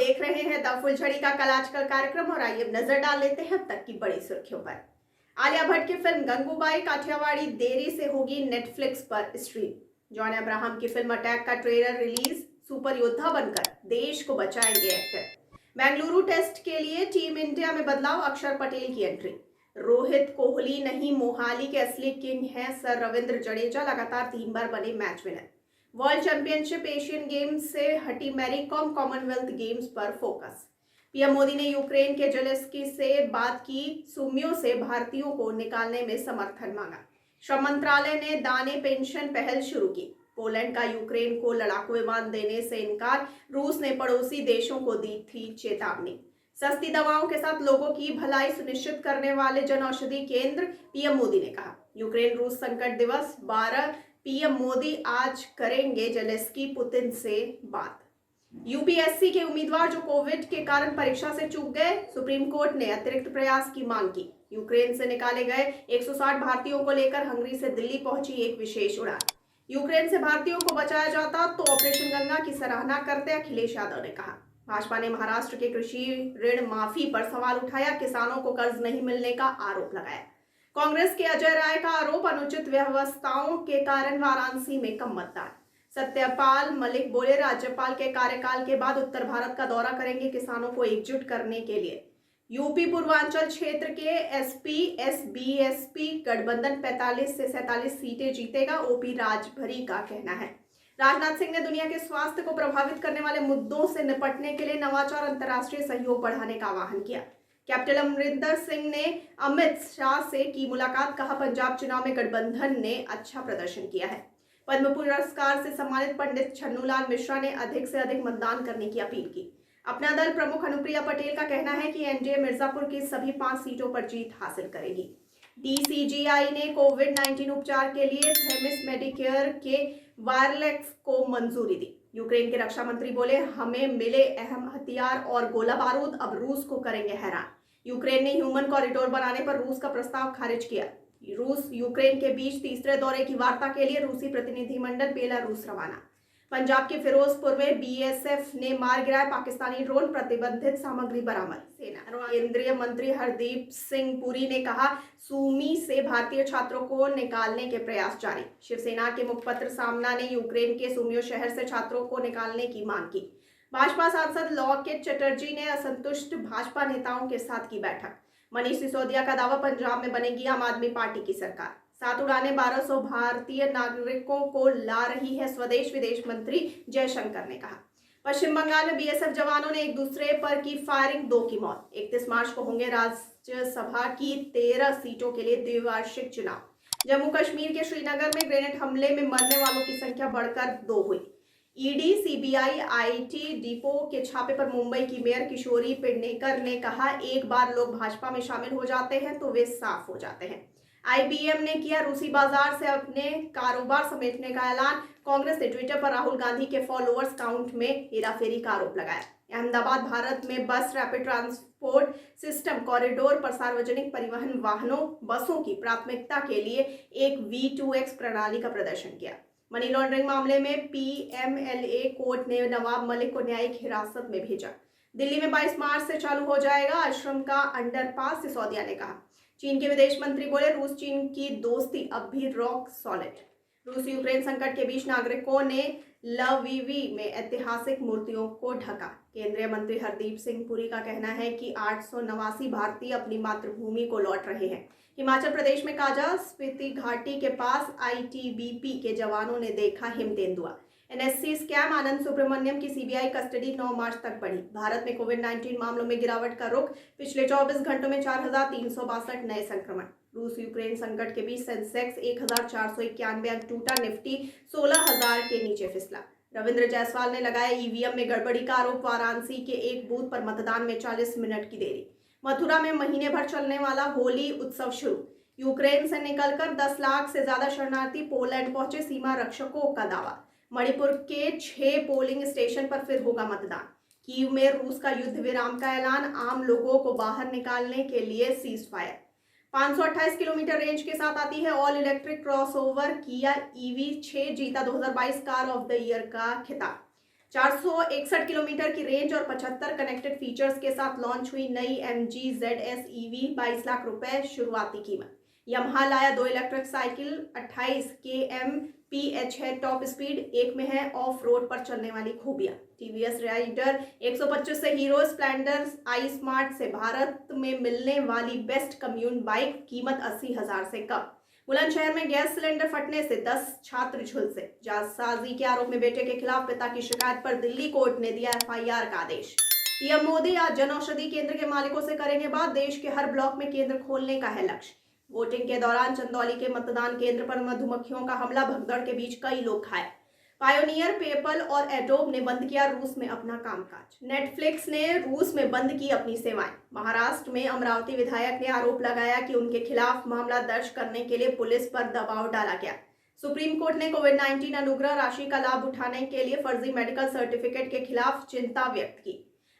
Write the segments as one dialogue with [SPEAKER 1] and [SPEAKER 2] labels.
[SPEAKER 1] देख रहे हैं द फुलझड़ी का कल आजकल कार्यक्रम और आइए नजर डाल लेते हैं अब तक की बड़ी सुर्खियों पर। आलिया भट्ट की फिल्म गंगूबाई काठियावाड़ी देरी से होगी नेटफ्लिक्स पर स्ट्रीम। जॉन अब्राहम की फिल्म अटैक का ट्रेलर रिलीज। सुपर योद्धा बनकर देश को बचाएंगे एक्टर। बेंगलुरु टेस्ट के लिए टीम इंडिया में बदलाव, अक्षर पटेल की एंट्री। रोहित कोहली नहीं, मोहाली के असली किंग हैं सर रविंद्र जडेजा, लगातार 3 बार बने match winner. World championship, Asian games से हटी मैरी कॉम, कॉमनवेल्थ गेम्स पर फोकस। पीएम मोदी ने यूक्रेन के जेलेंस्की से बात की, सुमियों से भारतीयों को निकालने में समर्थन मांगा। श्रम मंत्रालय ने दाने पेंशन पहल शुरू की। पोलैंड का यूक्रेन को लड़ाकू विमान देने से इनकार, रूस ने पड़ोसी देशों को दी थी चेतावनी। सस्ती दवाओं के साथ लोगों की भलाई सुनिश्चित करने वाले जन औषधि केंद्र, पीएम मोदी ने कहा। यूक्रेन रूस संकट दिवस 12, पीएम मोदी आज करेंगे जेलेंस्की पुतिन से बात। यूपीएससी के उम्मीदवार जो कोविड के कारण परीक्षा से चूक गए, सुप्रीम कोर्ट ने अतिरिक्त प्रयास की मांग की। यूक्रेन से निकाले गए 160 भारतीयों को लेकर हंगरी से दिल्ली पहुंची एक विशेष उड़ान। यूक्रेन से भारतीयों को बचाया जाता तो ऑपरेशन गंगा की सराहना करते अखिलेश यादव ने कहा। भाजपा ने महाराष्ट्र के कृषि ऋण माफी पर सवाल उठाया, किसानों को कर्ज नहीं मिलने का आरोप लगाया। कांग्रेस के अजय राय का आरोप, अनुचित व्यवस्थाओं के कारण वाराणसी में कम मतदान। सत्यपाल मलिक बोले, राज्यपाल के कार्यकाल के बाद उत्तर भारत का दौरा करेंगे, किसानों को एकजुट करने के लिए। यूपी पूर्वांचल क्षेत्र के एसपी एसबीएसपी गठबंधन 45 से 47 सीटें जीतेगा, ओपी राजभरी का कहना है। राजनाथ सिंह ने दुनिया के स्वास्थ्य को प्रभावित करने वाले मुद्दों से निपटने के लिए नवाचार अंतर्राष्ट्रीय सहयोग बढ़ाने का आह्वान किया। कैप्टन अमरिंदर सिंह ने अमित शाह से की मुलाकात, कहा पंजाब चुनाव में गठबंधन ने अच्छा प्रदर्शन किया है। पद्म पुरस्कार से सम्मानित पंडित छन्नूलाल मिश्रा ने अधिक से अधिक मतदान करने की अपील की। अपना दल प्रमुख अनुप्रिया पटेल का कहना है कि एनडीए मिर्जापुर की सभी 5 सीटों पर जीत हासिल करेगी। डीसीजीआई ने कोविड-19 उपचार के लिए थेमिस मेडिकेयर के वायरलेस को मंजूरी दी। यूक्रेन के रक्षा मंत्री बोले, हमें मिले अहम हथियार और गोला बारूद अब रूस को करेंगे हैरान। यूक्रेन ने ह्यूमन कॉरिडोर बनाने पर रूस का प्रस्ताव खारिज किया। रूस यूक्रेन के बीच तीसरे दौरे की वार्ता के लिए रूसी प्रतिनिधिमंडल बेलारूस रवाना। पंजाब के फिरोजपुर में बीएसएफ ने मार गिराया पाकिस्तानी ड्रोन, प्रतिबंधित सामग्री बरामद। सेना केंद्रीय मंत्री हरदीप सिंह पुरी ने कहा, सूमी से भारतीय छात्रों को निकालने के प्रयास जारी। शिवसेना के मुखपत्र सामना ने यूक्रेन के सूमियो शहर से छात्रों को निकालने की मांग की। भाजपा सांसद लॉकेट चटर्जी ने असंतुष्ट भाजपा नेताओं के साथ की बैठक। मनीष सिसोदिया का दावा, पंजाब में बनेगी आम आदमी पार्टी की सरकार। 7 उड़ानें 1200 भारतीय नागरिकों को ला रही है स्वदेश, विदेश मंत्री जयशंकर ने कहा। पश्चिम बंगाल में बीएसएफ जवानों ने एक दूसरे पर की फायरिंग, 2 की मौत। 31 मार्च को होंगे राज्यसभा की 13 सीटों के लिए द्विवार्षिक चुनाव। जम्मू कश्मीर के श्रीनगर में ग्रेनेड हमले में मरने वालों की संख्या बढ़कर 2 हुई। ईडी, सीबीआई, आईटी डिपो के छापे पर मुंबई की मेयर किशोरी पेडनेकर ने कहा, एक बार लोग भाजपा में शामिल हो जाते हैं तो वे साफ हो जाते हैं। आईबीएम ने किया रूसी बाजार से अपने कारोबार समेटने का ऐलान। कांग्रेस ने ट्विटर पर राहुल गांधी के फॉलोअर्स काउंट में हेराफेरी का आरोप लगाया। अहमदाबाद, भारत में बस रैपिड ट्रांसपोर्ट सिस्टम कॉरिडोर पर सार्वजनिक परिवहन वाहनों, बसों की प्राथमिकता के लिए एक V2X प्रणाली का प्रदर्शन किया। मनी लॉन्ड्रिंग मामले में पीएमएलए कोर्ट ने नवाब मलिक को न्यायिक हिरासत में भेजा। दिल्ली में 22 मार्च से चालू हो जाएगा आश्रम का अंडरपास, सिसोदिया ने कहा। चीन के विदेश मंत्री बोले, रूस चीन की दोस्ती अब भी रॉक सॉलिड। रूस यूक्रेन संकट के बीच नागरिकों ने लवीवी में ऐतिहासिक मूर्तियों को ढका। केंद्रीय मंत्री हरदीप सिंह पुरी का कहना है कि 889 भारतीय अपनी मातृभूमि को लौट रहे हैं। हिमाचल प्रदेश में काजा स्पीति घाटी के पास आईटीबीपी के जवानों ने देखा हिम तेंदुआ। एनएससी स्कैम, आनंद सुब्रमण्यम की सीबीआई कस्टडी 9 मार्च तक बढ़ी। भारत में कोविड-19 मामलों में गिरावट का रुख, पिछले 24 घंटों में 4362 नए संक्रमण। रूस यूक्रेन संकट के बीच सेंसेक्स 1491 अंक टूटा, निफ्टी 16000 के नीचे फिसला। रविंद्र जायसवाल ने लगाया ईवीएम में गड़बड़ी का आरोप। वाराणसी के एक बूथ पर मतदान में 40 मिनट की देरी। मथुरा में महीने भर चलने वाला होली उत्सव शुरू। यूक्रेन से निकलकर 10 लाख से ज्यादा शरणार्थी पोलैंड पहुंचे, सीमा रक्षकों का दावा। मणिपुर के 6 पोलिंग स्टेशन पर फिर होगा मतदान। कीव में रूस का युद्ध विराम का ऐलान, आम लोगों को बाहर निकालने के लिए सीज फायर। 528 किलोमीटर रेंज के साथ आती है ऑल इलेक्ट्रिक क्रॉसओवर किया EV6, जीता 2022 कार ऑफ द ईयर का खिताब। 461 किलोमीटर की रेंज और 75 कनेक्टेड फीचर्स के साथ लॉन्च हुई नई MG ZS EV 22 लाख रुपए शुरुआती कीमत। यमहा लाया 2 इलेक्ट्रिक साइकिल 28 kmph है टॉप स्पीड, एक में है ऑफ रोड पर चलने वाली खूबियां। TVS राइडर 125 से हीरो स्प्लेंडर आई स्मार्ट से भारत में मिलने वाली बेस्ट कम्यून बाइक, कीमत 80,000 से कम। बुलंदशहर में गैस सिलेंडर फटने से 10 छात्र झुलसे। जालसाजी के आरोप में बेटे के खिलाफ पिता की शिकायत पर दिल्ली कोर्ट ने दिया FIR का आदेश। PM मोदी आज जन औषधि केंद्र के मालिकों से करेंगे बात, देश के हर ब्लॉक में केंद्र खोलने का है लक्ष्य। वोटिंग के दौरान चंदौली के मतदान केंद्र पर मधुमक्खियों का हमला, भगदड़ के बीच कई लोग घायल। पायोनियर, पेपल और एडोब ने बंद किया रूस में अपना कामकाज। नेटफ्लिक्स ने रूस में बंद की अपनी सेवाएं। महाराष्ट्र में अमरावती विधायक ने आरोप लगाया कि उनके खिलाफ मामला दर्ज करने के लिए पुलिस पर दबाव डाला गया। सुप्रीम कोर्ट ने कोविड-19 अनुग्रह राशि का लाभ उठाने के लिए फर्जी मेडिकल सर्टिफिकेट के खिलाफ चिंता व्यक्त की।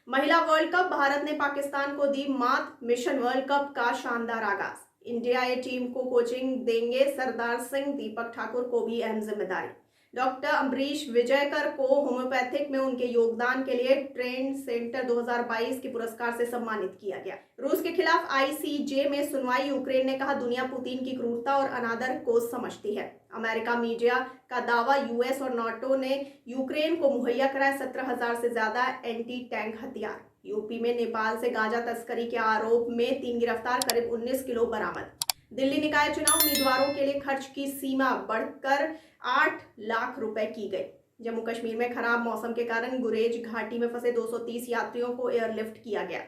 [SPEAKER 1] महिला वर्ल्ड कप, भारत ने पाकिस्तान को दी मात, मिशन वर्ल्ड कप का शानदार आगाज। इंडिया ए टीम को कोचिंग देंगे सरदार सिंह, दीपक ठाकुर को भी अहम जिम्मेदारी। डॉक्टर अम्बरीश विजयकर को होम्योपैथिक में उनके योगदान के लिए ट्रेंड सेंटर 2022 के पुरस्कार से सम्मानित किया गया। रूस के खिलाफ ICJ में सुनवाई, यूक्रेन ने कहा दुनिया पुतिन की क्रूरता और अनादर को समझती है। अमेरिका मीडिया का दावा, US और नाटो ने यूक्रेन को मुहैया कराए 17,000 से ज्यादा एंटी टैंक हथियार। यूपी में नेपाल से गांजा तस्करी के आरोप में 3 गिरफ्तार, करीब 19 किलो बरामद। दिल्ली निकाय चुनाव, उम्मीदवारों के लिए खर्च की सीमा बढ़कर 8 लाख रुपए की गई। जम्मू कश्मीर में खराब मौसम के कारण गुरेज घाटी में फंसे 230 यात्रियों को एयरलिफ्ट किया गया।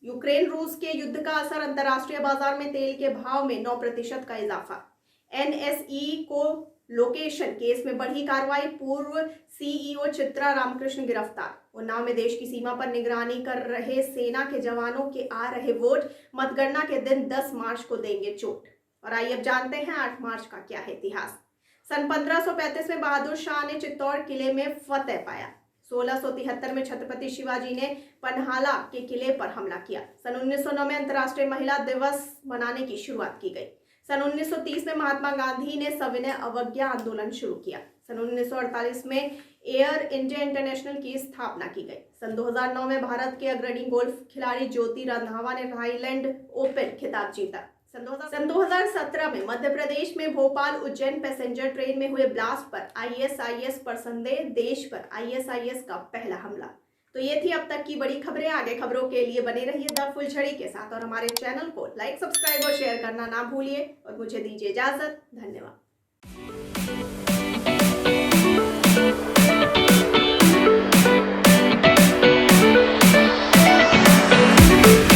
[SPEAKER 1] यूक्रेन रूस के युद्ध का असर, अंतर्राष्ट्रीय बाजार में तेल के भाव में 9% का इजाफा। NSE को लोकेशन केस में बढ़ी कार्रवाई, पूर्व CEO चित्रा रामकृष्ण गिरफ्तार। उन्नाव में देश की सीमा पर निगरानी कर रहे सेना के जवानों के आ रहे वोट, मतगणना के दिन 10 मार्च को देंगे चोट। और आइए अब जानते हैं 8 मार्च का क्या है इतिहास। सन 1535 में बहादुर शाह ने चित्तौड़ किले में फतेह पाया। 1673 में छत्रपति शिवाजी ने पन्हाला के किले पर हमला किया। सन 1909 में अंतर्राष्ट्रीय महिला दिवस मनाने की शुरुआत की गई। सन 1930 में महात्मा गांधी ने सविनय अवज्ञा आंदोलन शुरू किया। सन 1948 में एयर इंडिया इंटरनेशनल की स्थापना की गई। सन 2009 में भारत के अग्रणी गोल्फ खिलाड़ी ज्योति रंधावा ने थाईलैंड ओपन खिताब जीता। सन 2017 में मध्य प्रदेश में भोपाल उज्जैन पैसेंजर ट्रेन में हुए ब्लास्ट पर ISIS पर संदेह, देश पर ISIS का पहला हमला। तो ये थी अब तक की बड़ी खबरें। आगे खबरों के लिए बने रहिए द फुलझड़ी के साथ और हमारे चैनल को लाइक, सब्सक्राइब और शेयर करना ना भूलिए। और मुझे दीजिए इजाजत। धन्यवाद।